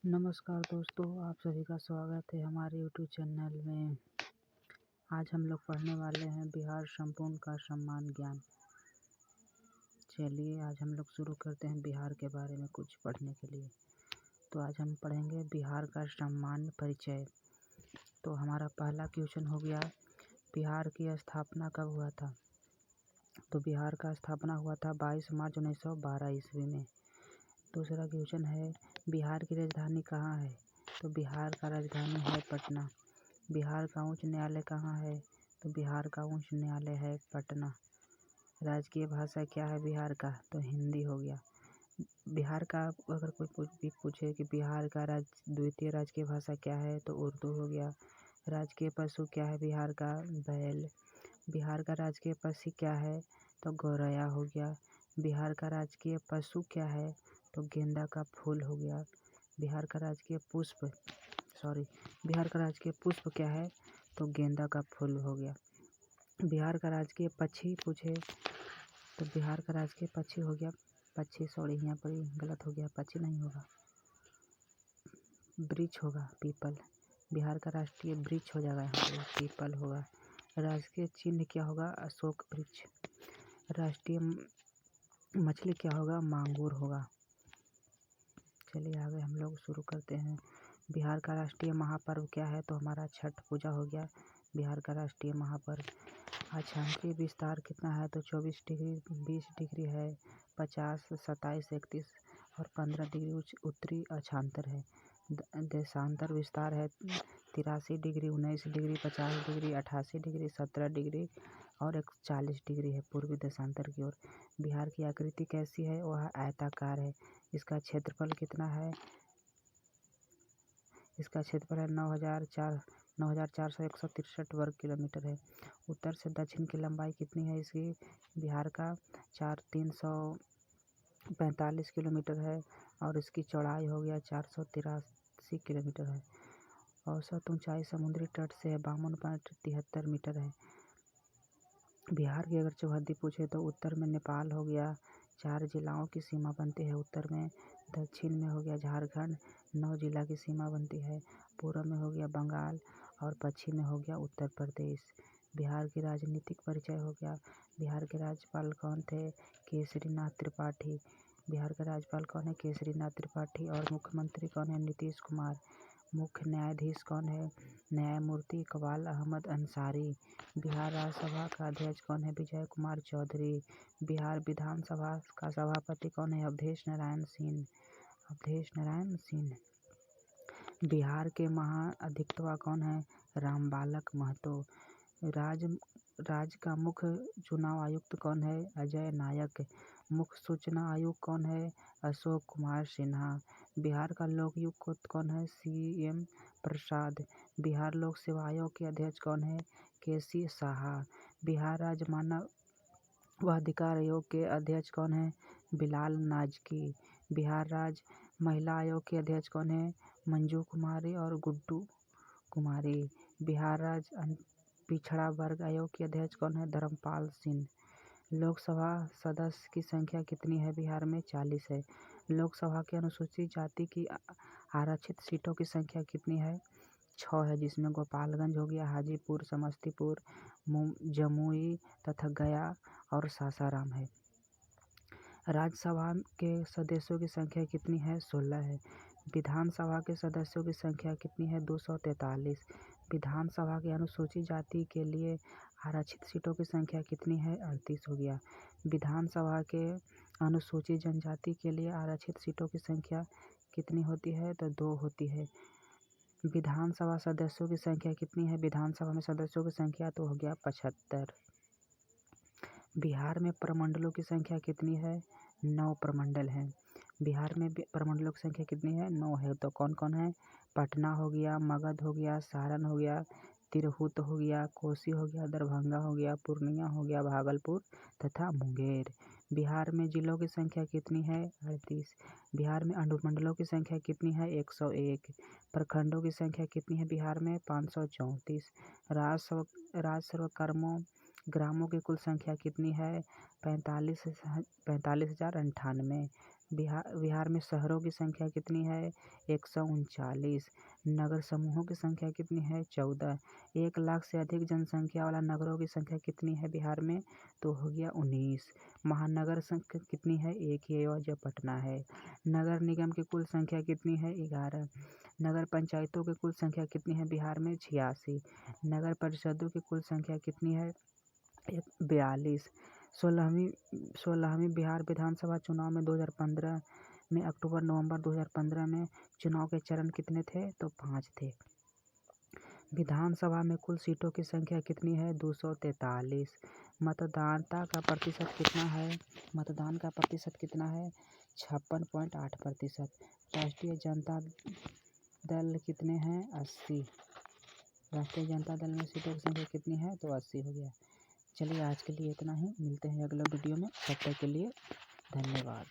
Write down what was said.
नमस्कार दोस्तों, आप सभी का स्वागत है हमारे यूट्यूब चैनल में। आज हम लोग पढ़ने वाले हैं बिहार संपूर्ण का सम्मान ज्ञान। चलिए आज हम लोग शुरू करते हैं बिहार के बारे में कुछ पढ़ने के लिए। तो आज हम पढ़ेंगे बिहार का सामान्य परिचय। तो हमारा पहला क्वेश्चन हो गया, बिहार की स्थापना कब हुआ था? तो बिहार का स्थापना हुआ था 22 मार्च 1912 ईस्वी में। दूसरा क्वेश्चन है, बिहार की राजधानी कहाँ है? तो बिहार का राजधानी है पटना। बिहार का उच्च न्यायालय कहाँ है? तो बिहार का उच्च न्यायालय है पटना। राजकीय भाषा क्या है बिहार का? तो हिंदी हो गया। बिहार का अगर कोई भी पूछे कि बिहार का द्वितीय राजकीय भाषा क्या है, तो उर्दू हो गया। राजकीय पशु क्या है बिहार का? बैल। बिहार का राजकीय पक्षी क्या है? तो गौरैया हो गया। बिहार का राजकीय पशु क्या है? तो गेंदा का फूल हो गया। बिहार का राजकीय पुष्प क्या है? तो गेंदा का फूल हो गया। बिहार का राजकीय पक्षी पूछे तो बिहार का राजकीय पक्षी हो गया यहाँ पर गलत हो गया, पक्षी नहीं होगा, वृक्ष होगा, पीपल। बिहार का राष्ट्रीय वृक्ष हो जाएगा यहाँ पे, पीपल होगा। राजकीय चिन्ह क्या होगा? अशोक वृक्ष। राष्ट्रीय मछली क्या होगा? मांगुर होगा। चलिए आगे हम लोग शुरू करते हैं। बिहार का राष्ट्रीय महापर्व क्या है? तो हमारा छठ पूजा हो गया बिहार का राष्ट्रीय महापर्व। अक्षांशीय विस्तार कितना है? तो 24 डिग्री 20 डिग्री है, 50, 27, 31 और 15 डिग्री उत्तरी अक्षांतर है। देशांतर विस्तार है 83 degree 19 degree 50 degree 88 degree 17 degree और 40 डिग्री है पूर्वी देशांतर की ओर। बिहार की आकृति कैसी है? वह आयताकार है। इसका क्षेत्रफल कितना है? इसका क्षेत्रफल है 9,463 वर्ग किलोमीटर है। उत्तर से दक्षिण की लंबाई कितनी है इसकी? बिहार का 345 किलोमीटर है और इसकी चौड़ाई हो गया 483 किलोमीटर है। औसत ऊंचाई समुद्री तट से 52.73 मीटर है। बिहार की अगर चौहद्दी पूछे तो उत्तर में नेपाल हो गया, 4 जिलाओं की सीमा बनती है उत्तर में। दक्षिण में हो गया झारखंड, 9 जिला की सीमा बनती है। पूर्व में हो गया बंगाल और पश्चिम में हो गया उत्तर प्रदेश। बिहार की राजनीतिक परिचय हो गया। बिहार के राज्यपाल कौन थे? केसरीनाथ त्रिपाठी। बिहार का राज्यपाल कौन है? केसरीनाथ त्रिपाठी। और मुख्यमंत्री कौन है? नीतीश कुमार। मुख्य न्यायाधीश कौन है? न्यायमूर्ति इकबाल अहमद अंसारी। बिहार राज्यसभा का अध्यक्ष कौन है? विजय कुमार चौधरी। बिहार विधानसभा का सभापति कौन है? अवधेश नारायण सिंह। बिहार के महाअधिवक्ता कौन है? रामबालक महतो। राज्य का मुख्य चुनाव आयुक्त कौन है? अजय नायक। मुख्य सूचना आयुक्त कौन है? अशोक कुमार सिन्हा। बिहार का लोकायुक्त कौन है? CM प्रसाद। बिहार लोक सेवा आयोग के अध्यक्ष कौन है? KC साहा। बिहार राज्य मानव अधिकार आयोग के अध्यक्ष कौन है? बिलाल नाजकी। बिहार राज्य महिला आयोग के अध्यक्ष कौन है? मंजू कुमारी और गुड्डू कुमारी। बिहार राज्य पिछड़ा वर्ग आयोग के अध्यक्ष कौन है? धर्मपाल सिंह। लोकसभा सदस्य की संख्या कितनी है बिहार में? 40 है। लोकसभा की अनुसूचित जाति की आरक्षित सीटों की संख्या कितनी है? 6 है, जिसमें गोपालगंज हो गया, हाजीपुर, समस्तीपुर, जमुई तथा गया और सासाराम है। राज्यसभा के सदस्यों की संख्या कितनी है? 16 है। विधानसभा के सदस्यों की संख्या कितनी है? 243। विधानसभा की अनुसूचित जाति के लिए आरक्षित सीटों की संख्या कितनी है? 38 हो गया। विधानसभा के अनुसूचित जनजाति के लिए आरक्षित सीटों की संख्या कितनी होती है? तो 2 होती है। विधानसभा सदस्यों की संख्या कितनी है? विधानसभा में सदस्यों की संख्या तो हो गया 75। बिहार में प्रमंडलों की संख्या कितनी है? 9 प्रमंडल हैं। बिहार में प्रमंडलों की संख्या कितनी है? 9 है। तो कौन कौन है? पटना हो गया, मगध हो गया, सारण हो गया, तिरहुत हो गया, कोसी हो गया, दरभंगा हो गया, पूर्णिया हो गया, भागलपुर तथा मुंगेर। बिहार में जिलों की संख्या कितनी है? 38। बिहार में अनुमंडलों की संख्या कितनी है? 101। प्रखंडों की संख्या कितनी है बिहार में? 534। राजस्व ग्रामों की कुल संख्या कितनी है? 45,098। बिहार में शहरों की संख्या कितनी है? 139। नगर समूहों की संख्या कितनी है? 14। 1 लाख से अधिक जनसंख्या वाला नगरों की संख्या कितनी है बिहार में? तो हो गया 19। महानगर संख्या कितनी है? एक ही है और जो पटना है। नगर निगम की कुल संख्या कितनी है? 11। नगर पंचायतों की कुल संख्या कितनी है बिहार में? 86। नगर परिषदों की कुल संख्या कितनी है? 42। 16वीं बिहार विधानसभा चुनाव में 2015 में अक्टूबर नवंबर 2015 में चुनाव के चरण कितने थे? तो 5 थे। विधानसभा में कुल सीटों की संख्या कितनी है? 243। मतदाता का प्रतिशत कितना है? मतदान का प्रतिशत कितना है? 56.8%। राष्ट्रीय जनता दल कितने हैं? 80। राष्ट्रीय जनता दल में सीटों की संख्या कितनी है? तो 80 हो गया। चलिए आज के लिए इतना ही, मिलते हैं अगले वीडियो में, तब तक के लिए धन्यवाद।